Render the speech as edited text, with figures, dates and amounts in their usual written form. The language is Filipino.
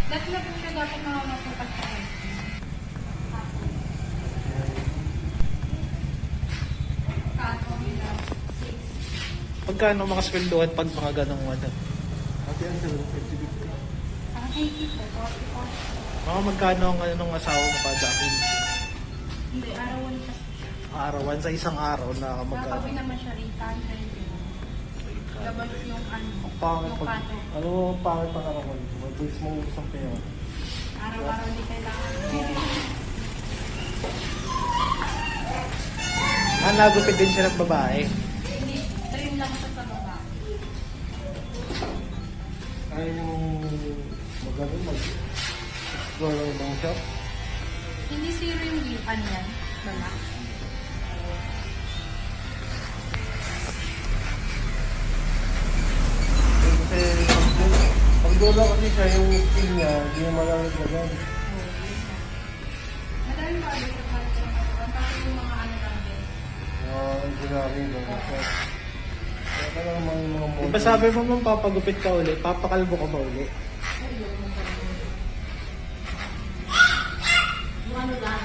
Lahat na po siya dapat makakasukat sa akin. Kato nila. 6. Pagkano makasweldohan pag mga ganong ano? Ate, ang 750. Ang higit po, 40. Mga magkano ang ano ng asawa mo kada akin? Hindi, arawan kasi siya. Arawan sa isang araw na Nakabi magkano? naman siya rin, 100. Labas yung ano, Pangit yung pag... kato. Ano pangit pag arawan? Mabilis mong ubus ang pera. Araw-araw hindi kailangan. Nagupit din siya ng babae. Hindi, trim lang siya sa baba. Ayaw yung mag-explore ng ibang shop. Hindi zero yung ano yan, bala. Kasi pag dola kasi siya yung skin niya, hindi niya malalaglagan. Madami ba ulit yung kahit sa matukan? Kasi yung mga ano lang din. Ang ginari ng shop. Kaya ka lang mga model. Diba sabi mo mong papagupit ka uli, papakalbo ka ba uli? Yung ano lang,